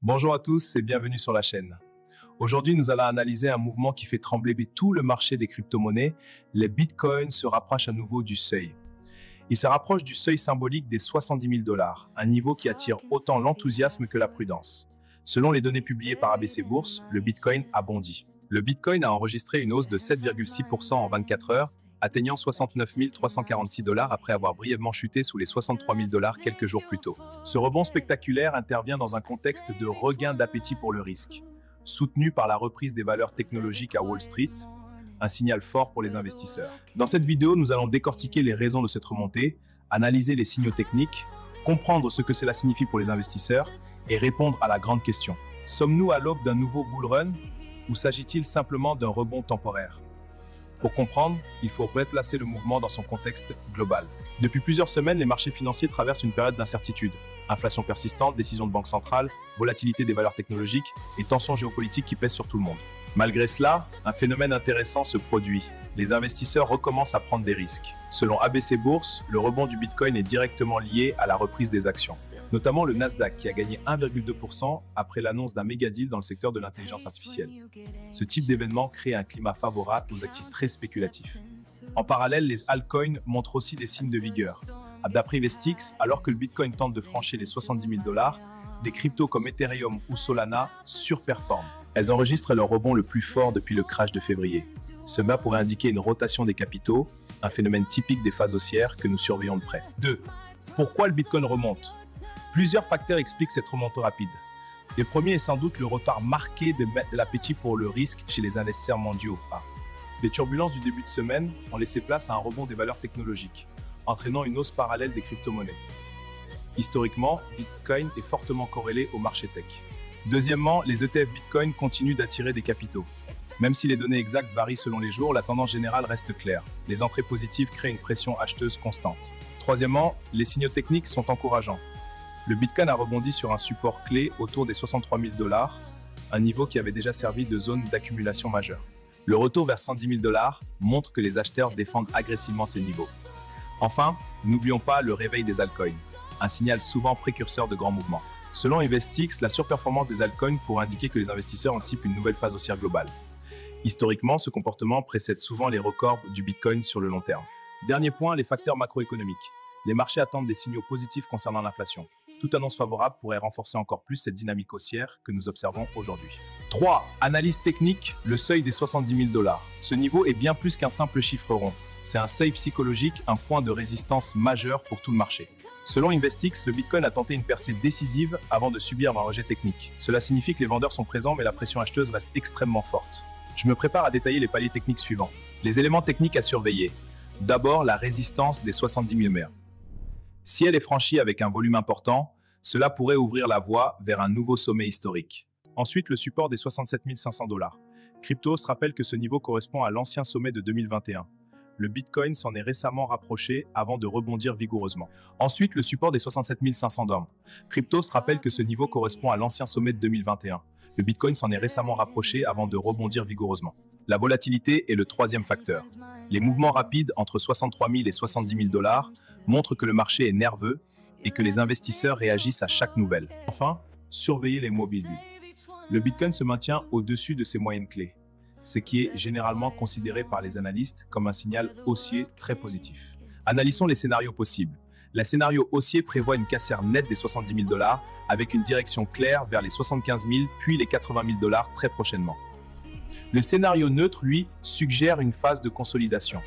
Bonjour à tous et bienvenue sur la chaîne. Aujourd'hui, nous allons analyser un mouvement qui fait trembler tout le marché des crypto-monnaies. Les bitcoins se rapprochent à nouveau du seuil. Ils se rapprochent du seuil symbolique des 70 000 $, un niveau qui attire autant l'enthousiasme que la prudence. Selon les données publiées par ABC Bourse, le bitcoin a bondi. Le bitcoin a enregistré une hausse de 7,6% en 24 heures, atteignant 69 346 $ après avoir brièvement chuté sous les 63 000 $ quelques jours plus tôt. Ce rebond spectaculaire intervient dans un contexte de regain d'appétit pour le risque, soutenu par la reprise des valeurs technologiques à Wall Street, un signal fort pour les investisseurs. Dans cette vidéo, nous allons décortiquer les raisons de cette remontée, analyser les signaux techniques, comprendre ce que cela signifie pour les investisseurs et répondre à la grande question. Sommes-nous à l'aube d'un nouveau bull run ou s'agit-il simplement d'un rebond temporaire ? Pour comprendre, il faut replacer le mouvement dans son contexte global. Depuis plusieurs semaines, les marchés financiers traversent une période d'incertitude. Inflation persistante, décisions de banque centrale, volatilité des valeurs technologiques et tensions géopolitiques qui pèsent sur tout le monde. Malgré cela, un phénomène intéressant se produit. Les investisseurs recommencent à prendre des risques. Selon ABC Bourse, le rebond du Bitcoin est directement lié à la reprise des actions, notamment le Nasdaq qui a gagné 1,2% après l'annonce d'un méga deal dans le secteur de l'intelligence artificielle. Ce type d'événement crée un climat favorable aux actifs très spéculatifs. En parallèle, les altcoins montrent aussi des signes de vigueur. D'après Investix, alors que le Bitcoin tente de franchir les 70 000 $, des cryptos comme Ethereum ou Solana surperforment. Elles enregistrent leur rebond le plus fort depuis le crash de février. Cela pourrait indiquer une rotation des capitaux, un phénomène typique des phases haussières que nous surveillons de près. 2. Pourquoi le Bitcoin remonte ? Plusieurs facteurs expliquent cette remontée rapide. Le premier est sans doute le retard marqué de l'appétit pour le risque chez les investisseurs mondiaux. Les turbulences du début de semaine ont laissé place à un rebond des valeurs technologiques, entraînant une hausse parallèle des crypto-monnaies. Historiquement, Bitcoin est fortement corrélé au marché tech. Deuxièmement, les ETF Bitcoin continuent d'attirer des capitaux. Même si les données exactes varient selon les jours, la tendance générale reste claire. Les entrées positives créent une pression acheteuse constante. Troisièmement, les signaux techniques sont encourageants. Le Bitcoin a rebondi sur un support clé autour des 63 000 $, un niveau qui avait déjà servi de zone d'accumulation majeure. Le retour vers 110 000 $ montre que les acheteurs défendent agressivement ces niveaux. Enfin, n'oublions pas le réveil des altcoins, un signal souvent précurseur de grands mouvements. Selon Investix, la surperformance des altcoins pourrait indiquer que les investisseurs anticipent une nouvelle phase haussière globale. Historiquement, ce comportement précède souvent les records du Bitcoin sur le long terme. Dernier point, les facteurs macroéconomiques. Les marchés attendent des signaux positifs concernant l'inflation. Toute annonce favorable pourrait renforcer encore plus cette dynamique haussière que nous observons aujourd'hui. 3. Analyse technique, le seuil des 70 000 $. Ce niveau est bien plus qu'un simple chiffre rond. C'est un seuil psychologique, un point de résistance majeur pour tout le marché. Selon Investix, le Bitcoin a tenté une percée décisive avant de subir un rejet technique. Cela signifie que les vendeurs sont présents, mais la pression acheteuse reste extrêmement forte. Je me prépare à détailler les paliers techniques suivants. Les éléments techniques à surveiller. D'abord, la résistance des 70 000 $. Si elle est franchie avec un volume important, cela pourrait ouvrir la voie vers un nouveau sommet historique. Ensuite, le support des 67 500 $. Cryptos rappelle que ce niveau correspond à l'ancien sommet de 2021. Le Bitcoin s'en est récemment rapproché avant de rebondir vigoureusement. Ensuite, le support des 67 500 $. Cryptos rappelle que ce niveau correspond à l'ancien sommet de 2021. Le Bitcoin s'en est récemment rapproché avant de rebondir vigoureusement. La volatilité est le troisième facteur. Les mouvements rapides entre 63 000 et 70 000 $ montrent que le marché est nerveux et que les investisseurs réagissent à chaque nouvelle. Enfin, surveillez les mobiles. Le Bitcoin se maintient au-dessus de ses moyennes clés, ce qui est généralement considéré par les analystes comme un signal haussier très positif. Analysons les scénarios possibles. Le scénario haussier prévoit une caissière nette des 70 000 $ avec une direction claire vers les 75 000 puis les 80 000 $ très prochainement. Le scénario neutre, lui, suggère une phase de consolidation.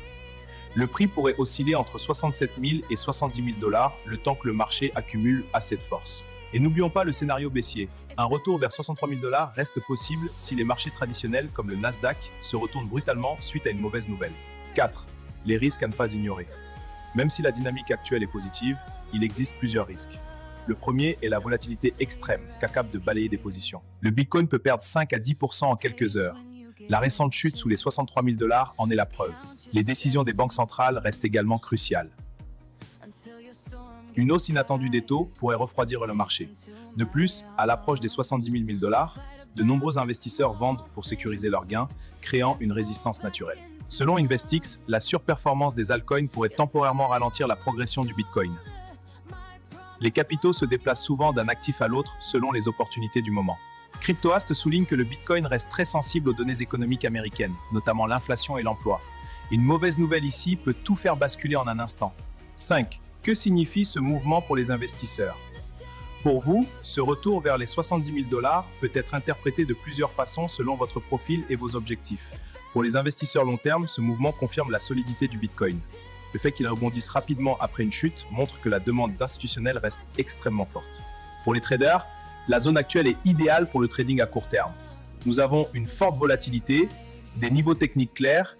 Le prix pourrait osciller entre 67 000 et 70 000 $ le temps que le marché accumule assez de force. Et n'oublions pas le scénario baissier. Un retour vers 63 000 $ reste possible si les marchés traditionnels comme le Nasdaq se retournent brutalement suite à une mauvaise nouvelle. 4. Les risques à ne pas ignorer. Même si la dynamique actuelle est positive, il existe plusieurs risques. Le premier est la volatilité extrême, capable de balayer des positions. Le Bitcoin peut perdre 5 à 10% en quelques heures. La récente chute sous les 63 000 $ en est la preuve. Les décisions des banques centrales restent également cruciales. Une hausse inattendue des taux pourrait refroidir le marché. De plus, à l'approche des 70 000 $, de nombreux investisseurs vendent pour sécuriser leurs gains, créant une résistance naturelle. Selon Investix, la surperformance des altcoins pourrait temporairement ralentir la progression du Bitcoin. Les capitaux se déplacent souvent d'un actif à l'autre selon les opportunités du moment. CryptoAst souligne que le Bitcoin reste très sensible aux données économiques américaines, notamment l'inflation et l'emploi. Une mauvaise nouvelle ici peut tout faire basculer en un instant. 5. Que signifie ce mouvement pour les investisseurs? Pour vous, ce retour vers les 70 000 $ peut être interprété de plusieurs façons selon votre profil et vos objectifs. Pour les investisseurs long terme, ce mouvement confirme la solidité du Bitcoin. Le fait qu'il rebondisse rapidement après une chute montre que la demande institutionnelle reste extrêmement forte. Pour les traders, la zone actuelle est idéale pour le trading à court terme. Nous avons une forte volatilité, des niveaux techniques clairs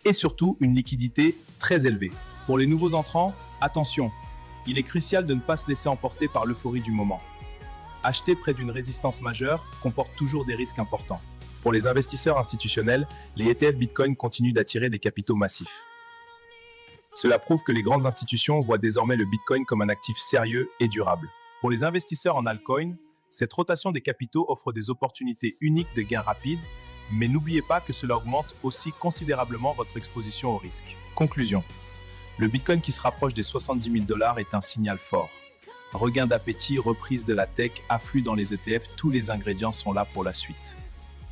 et surtout une liquidité très élevée. Pour les nouveaux entrants, attention, il est crucial de ne pas se laisser emporter par l'euphorie du moment. Acheter près d'une résistance majeure comporte toujours des risques importants. Pour les investisseurs institutionnels, les ETF Bitcoin continuent d'attirer des capitaux massifs. Cela prouve que les grandes institutions voient désormais le Bitcoin comme un actif sérieux et durable. Pour les investisseurs en altcoin, cette rotation des capitaux offre des opportunités uniques de gains rapides, mais n'oubliez pas que cela augmente aussi considérablement votre exposition au risque. Conclusion. Le Bitcoin qui se rapproche des 70 000 $ est un signal fort. Regain d'appétit, reprise de la tech, afflux dans les ETF, tous les ingrédients sont là pour la suite.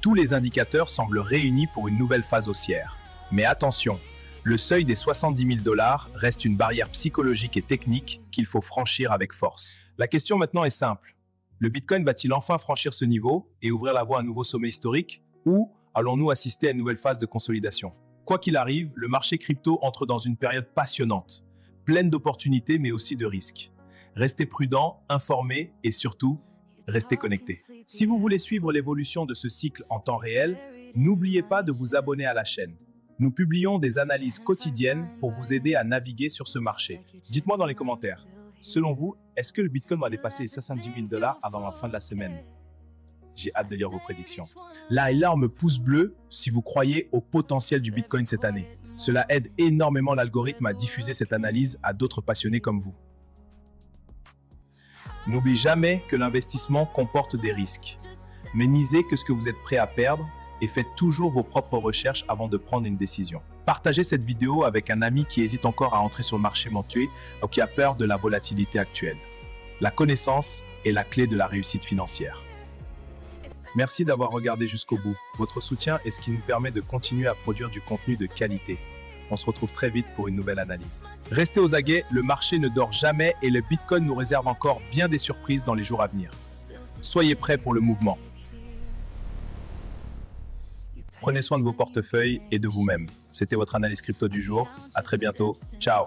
Tous les indicateurs semblent réunis pour une nouvelle phase haussière. Mais attention, le seuil des 70 000 $ reste une barrière psychologique et technique qu'il faut franchir avec force. La question maintenant est simple. Le Bitcoin va-t-il enfin franchir ce niveau et ouvrir la voie à un nouveau sommet historique? Ou allons-nous assister à une nouvelle phase de consolidation? Quoi qu'il arrive, le marché crypto entre dans une période passionnante, pleine d'opportunités mais aussi de risques. Restez prudents, informés et surtout, restez connectés. Si vous voulez suivre l'évolution de ce cycle en temps réel, n'oubliez pas de vous abonner à la chaîne. Nous publions des analyses quotidiennes pour vous aider à naviguer sur ce marché. Dites-moi dans les commentaires, selon vous, est-ce que le Bitcoin va dépasser les 70 000 $ avant la fin de la semaine? J'ai hâte de lire vos prédictions. Là, énorme pouce bleu si vous croyez au potentiel du Bitcoin cette année. Cela aide énormément l'algorithme à diffuser cette analyse à d'autres passionnés comme vous. N'oubliez jamais que l'investissement comporte des risques. Mais misez que ce que vous êtes prêt à perdre et faites toujours vos propres recherches avant de prendre une décision. Partagez cette vidéo avec un ami qui hésite encore à entrer sur le marché mondial ou qui a peur de la volatilité actuelle. La connaissance est la clé de la réussite financière. Merci d'avoir regardé jusqu'au bout. Votre soutien est ce qui nous permet de continuer à produire du contenu de qualité. On se retrouve très vite pour une nouvelle analyse. Restez aux aguets, le marché ne dort jamais et le Bitcoin nous réserve encore bien des surprises dans les jours à venir. Soyez prêts pour le mouvement. Prenez soin de vos portefeuilles et de vous-même. C'était votre analyse crypto du jour. À très bientôt. Ciao.